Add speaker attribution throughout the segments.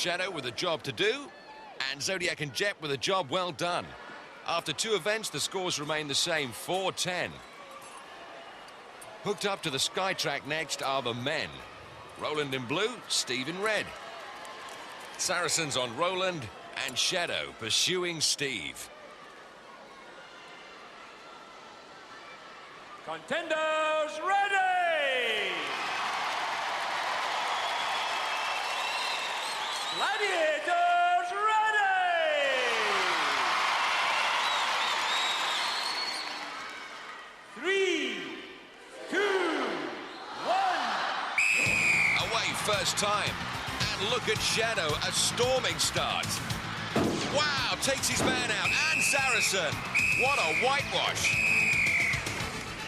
Speaker 1: Shadow with a job to do, and Zodiac and Jet with a job well done. After 2 events, the scores remain the same, 4-10. Hooked up to the Skytrack next are the men. Roland in blue, Steve in red. Saracens on Roland, and Shadow pursuing Steve.
Speaker 2: Contenders ready! Gladiators ready! 3, 2, 1.
Speaker 1: Away first time. And look at Shadow, a storming start. Wow, takes his man out, and Saracen. What a whitewash.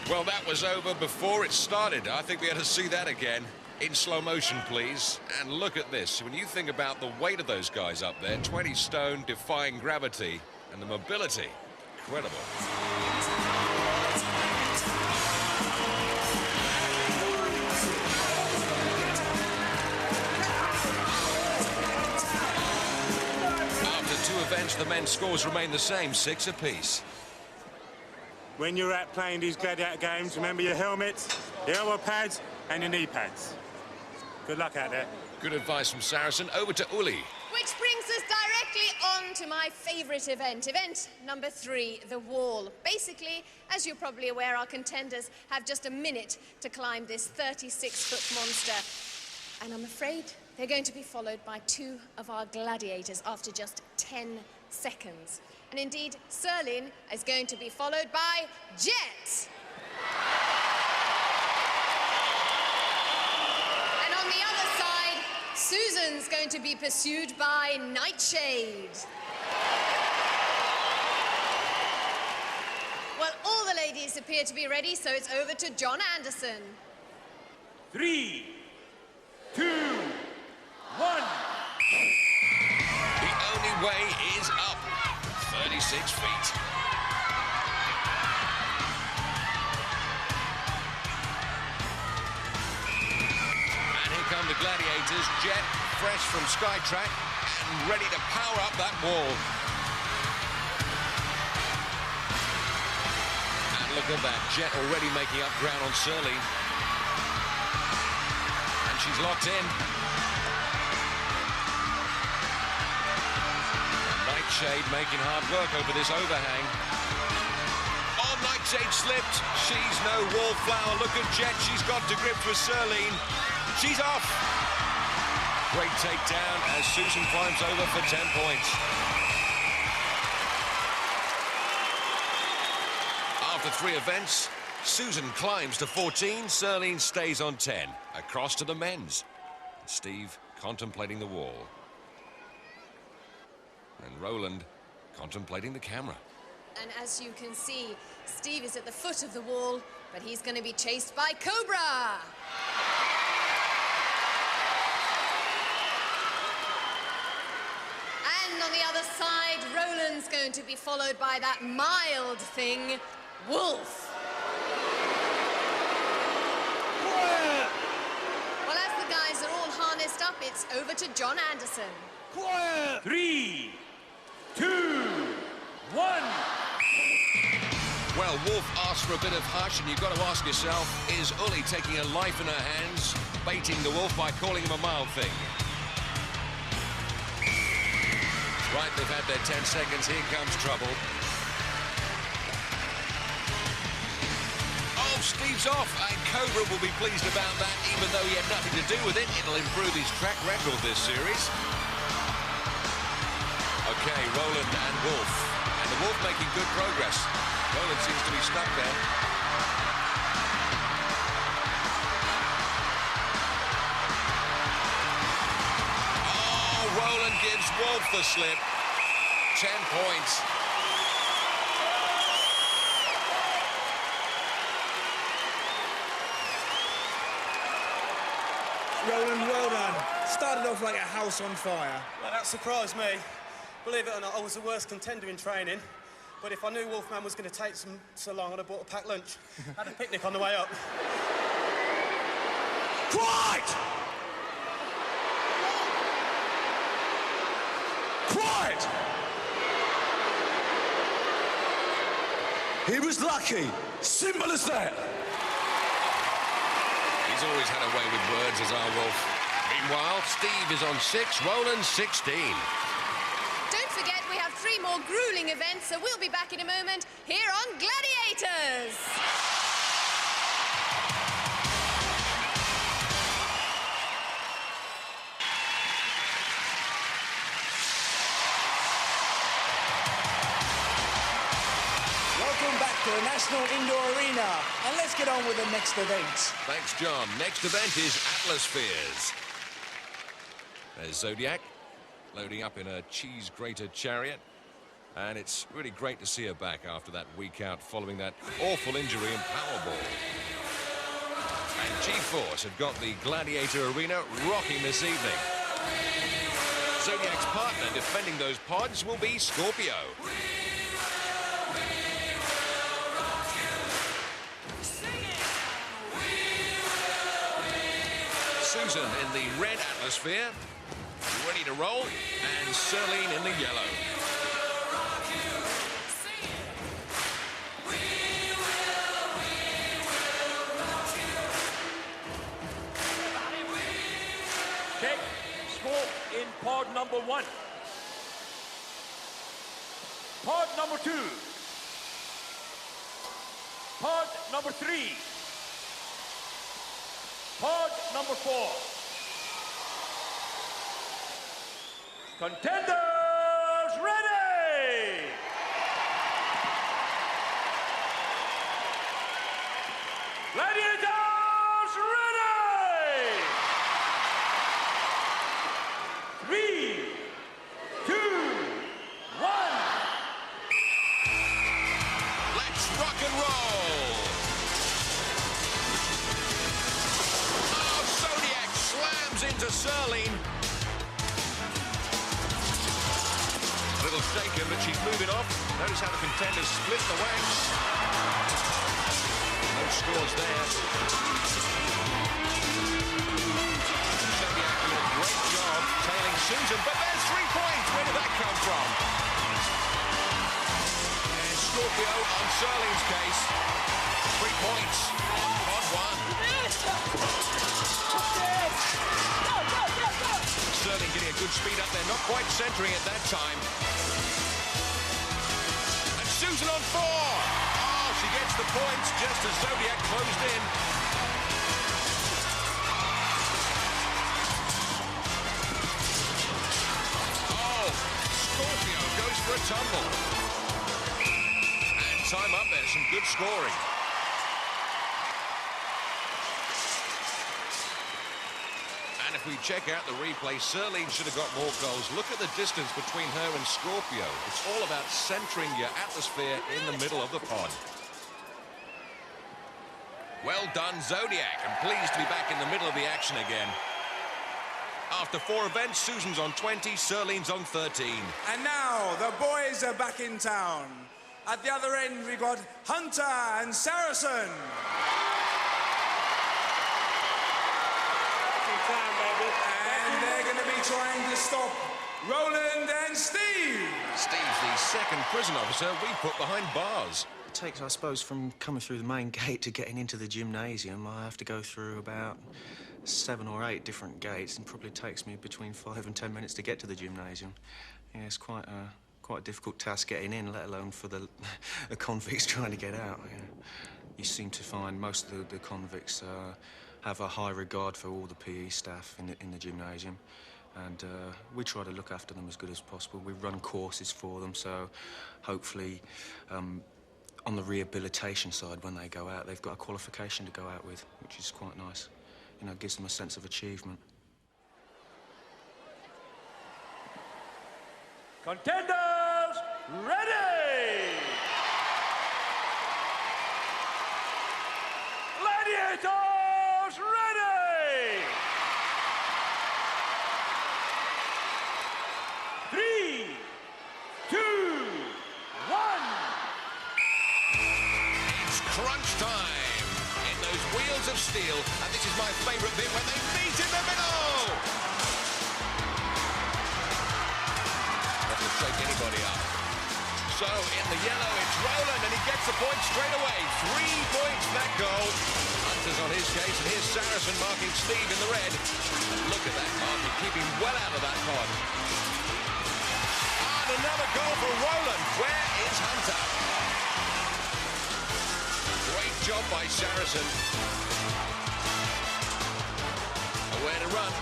Speaker 1: Well, that was over before it started. I think we had to see that again. In slow motion, please. And look at this. When you think about the weight of those guys up there, 20 stone, defying gravity, and the mobility, incredible. After 2 events, the men's scores remain the same, 6 apiece.
Speaker 3: When you're out playing these gladiator games, remember your helmets, your elbow pads, and your knee pads. Good luck out there.
Speaker 1: Good advice from Saracen. Over to Uli.
Speaker 4: Which brings us directly on to my favourite event. Event number 3, the wall. Basically, as you're probably aware, our contenders have just a minute to climb this 36-foot monster. And I'm afraid they're going to be followed by 2 of our gladiators after just 10 seconds. And indeed, Serling is going to be followed by Jet. And on the other side, Susan's going to be pursued by Nightshade. Well, all the ladies appear to be ready, so it's over to John Anderson.
Speaker 2: 3, 2, 1.
Speaker 1: The only way is up. 36 feet. And here come the Gladiators. Jet, fresh from Skytrack, and ready to power up that wall. And look at that, Jet already making up ground on Serling. And she's locked in. Nightshade making hard work over this overhang. Oh, Nightshade slipped. She's no wallflower. Look at Jet. She's got to grips with Serling. She's off. Great takedown as Susan climbs over for 10 points. After 3 events, Susan climbs to 14. Serling stays on 10. Across to the men's. Steve contemplating the wall. And Roland contemplating the camera.
Speaker 4: And as you can see, Steve is at the foot of the wall, but he's going to be chased by Cobra. And on the other side, Roland's going to be followed by that mild thing, Wolf.
Speaker 5: Quiet!
Speaker 4: Well, as the guys are all harnessed up, it's over to John Anderson.
Speaker 5: Quiet!
Speaker 2: 3, 2, 1.
Speaker 1: Well, Wolf asked for a bit of hush, and you've got to ask yourself, is Uli taking a life in her hands, baiting the Wolf by calling him a mild thing? Right, they've had their 10 seconds. Here comes trouble. Oh, Steve's off, and Cobra will be pleased about that, even though he had nothing to do with it. It'll improve his track record this series. Okay, Roland and Wolf. And the Wolf making good progress. Roland seems to be stuck there. Oh, Roland gives Wolf the slip. 10 points.
Speaker 5: Roland, well done. Started off like a house on fire.
Speaker 6: Well, that surprised me. Believe it or not, I was the worst contender in training. But if I knew Wolfman was going to take so long, I'd have bought a packed lunch. Had a picnic on the way up.
Speaker 5: Quiet!
Speaker 7: Quiet! He was lucky. Simple as that.
Speaker 1: He's always had a way with words, as our Wolf. Meanwhile, Steve is on 6, Roland 16.
Speaker 4: Don't forget, we have 3 more grueling events, so we'll be back in a moment here on Gladiators.
Speaker 5: Welcome back to the National Indoor Arena, and let's get on with the next event.
Speaker 1: Thanks, John. Next event is Atmospheres. There's Zodiac, loading up in a cheese grater chariot. And it's really great to see her back after that week out following that awful injury in Powerball. And G-Force have got the Gladiator Arena rocking this evening. Zodiac's partner defending those pods will be Scorpio. Susan in the red atmosphere, ready to roll, and Celine in the yellow.
Speaker 2: Check. Smoke in pod number 1. Pod number 2. Pod number 3. Pod number 4. Contenders ready! Gladiators ready! 3, 2, 1.
Speaker 1: Let's rock and roll! Oh, Zodiac slams into Celine. A little shaken, but she's moving off. Notice how the contenders split the ranks. No scores there. Zodiac doing a great job tailing Susan, but there's 3 points. Where did that come from? And Scorpio on Serling's case. 3 points on 1. Serling getting a good speed up there, not quite centering at that time. And Susan on 4. Oh, she gets the points just as Zodiac closed in. Oh, Scorpio goes for a tumble. And time up there, some good scoring. And if we check out the replay, Celine should have got more goals. Look at the distance between her and Scorpio. It's all about centering your atmosphere in the middle of the pod. Well done, Zodiac, and pleased to be back in the middle of the action again. After 4 events, Susan's on 20, Celine's on 13.
Speaker 5: And now, the boys are back in town. At the other end, we've got Hunter and Saracen. And they're going to be trying to stop Roland and Steve.
Speaker 1: Steve's the second prison officer we put behind bars.
Speaker 8: It takes, I suppose, from coming through the main gate to getting into the gymnasium, I have to go through about 7 or 8 different gates, and probably takes me between 5 and 10 minutes to get to the gymnasium. Yeah, it's quite a difficult task getting in, let alone for the convicts trying to get out. Yeah. You seem to find most of the convicts have a high regard for all the PE staff in the gymnasium, and we try to look after them as good as possible. We run courses for them, so hopefully on the rehabilitation side, when they go out, they've got a qualification to go out with, which is quite nice. You know, it gives them a sense of achievement.
Speaker 2: Contenders ready! Gladiators ready! 3, 2, 1.
Speaker 1: It's crunch time in those wheels of steel, and this is my favourite bit when they meet in the middle. shake anybody up. So, in the yellow, it's Roland, and he gets the point straight away. 3 points for that goal. Hunter's on his case, and here's Saracen marking Steve in the red. Look at that marking, keeping well out of that pod. And another goal for Roland. Where is Hunter? Great job by Saracen. Where to run.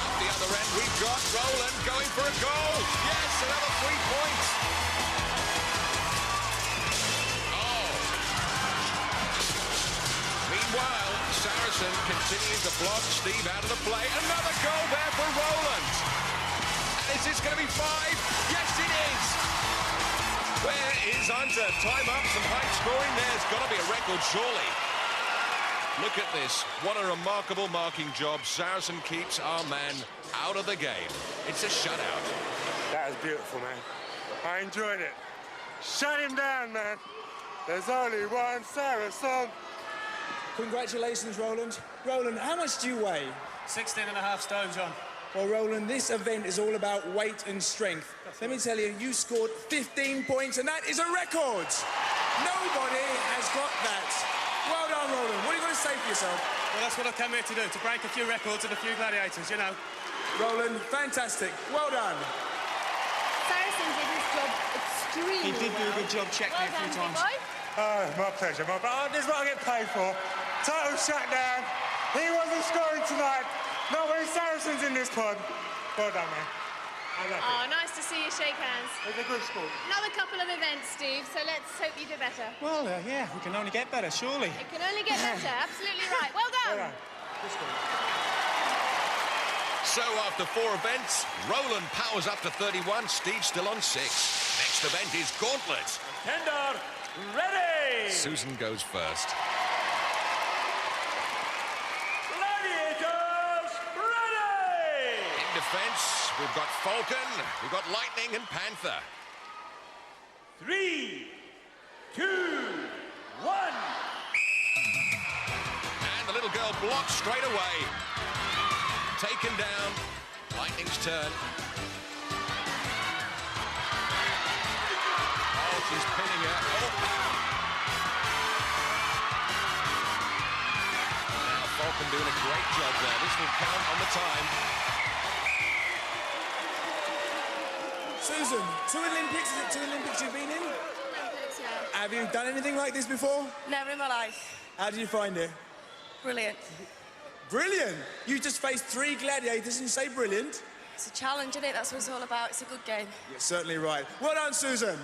Speaker 1: Up the other end, we've got Roland going for a goal. Yes, another 3 points. Oh. Meanwhile, Saracen continues to block Steve out of the play. Another goal there for Roland. And is this going to be 5? Yes, it is. Where is Hunter? Time up, some high scoring there. There's got to be a record, surely. Look at this. What a remarkable marking job. Saracen keeps our man out of the game. It's a shutout.
Speaker 3: That was beautiful, man. I enjoyed it. Shut him down, man. There's only one Saracen.
Speaker 9: Congratulations, Roland. Roland, how much do you weigh?
Speaker 6: 16.5 stone, John.
Speaker 9: Well, Roland, this event is all about weight and strength. Let me tell you, you scored 15 points, and that is a record. Nobody has got that. Well done, Roland. What are you going to say for yourself?
Speaker 6: Well, that's what I came here to do, to break a few records and a few gladiators, you know.
Speaker 9: Roland, fantastic. Well done.
Speaker 4: Saracen did his job extremely well.
Speaker 9: He did do a good job, checked me a few times.
Speaker 3: Oh, my pleasure. This is what I get paid for. Total shutdown. He wasn't scoring tonight. Not when Saracen's in this pod. Well done, man. I love
Speaker 4: Oh, nice to see you shake hands.
Speaker 3: it. It's a good sport.
Speaker 4: Another couple of events, Steve, so let's hope you do better.
Speaker 9: Well, yeah, we can only get better, surely.
Speaker 4: It can only get better. Absolutely right. Well done.
Speaker 1: So after 4 events, Roland powers up to 31. Steve's still on 6. Next event is Gauntlet.
Speaker 2: Contender, ready!
Speaker 1: Susan goes first.
Speaker 2: Gladiators, ready!
Speaker 1: In defense, we've got Falcon, we've got Lightning and Panther.
Speaker 2: 3, 2, 1.
Speaker 1: And the little girl blocks straight away. Taken down. Lightning's turn. Oh, she's pinning her. Oh. Now Falcon doing a great job there. This will count on the time.
Speaker 9: Susan, 2 Olympics, is it 2 Olympics you've been in?
Speaker 4: Olympics, yeah.
Speaker 9: Have you done anything like this before?
Speaker 10: Never in my life.
Speaker 9: How did you find it?
Speaker 10: Brilliant.
Speaker 9: Brilliant. You just faced 3 gladiators and you say brilliant?
Speaker 10: It's a challenge, isn't it? That's what it's all about. It's a good game.
Speaker 9: You're certainly right. Well done, Susan.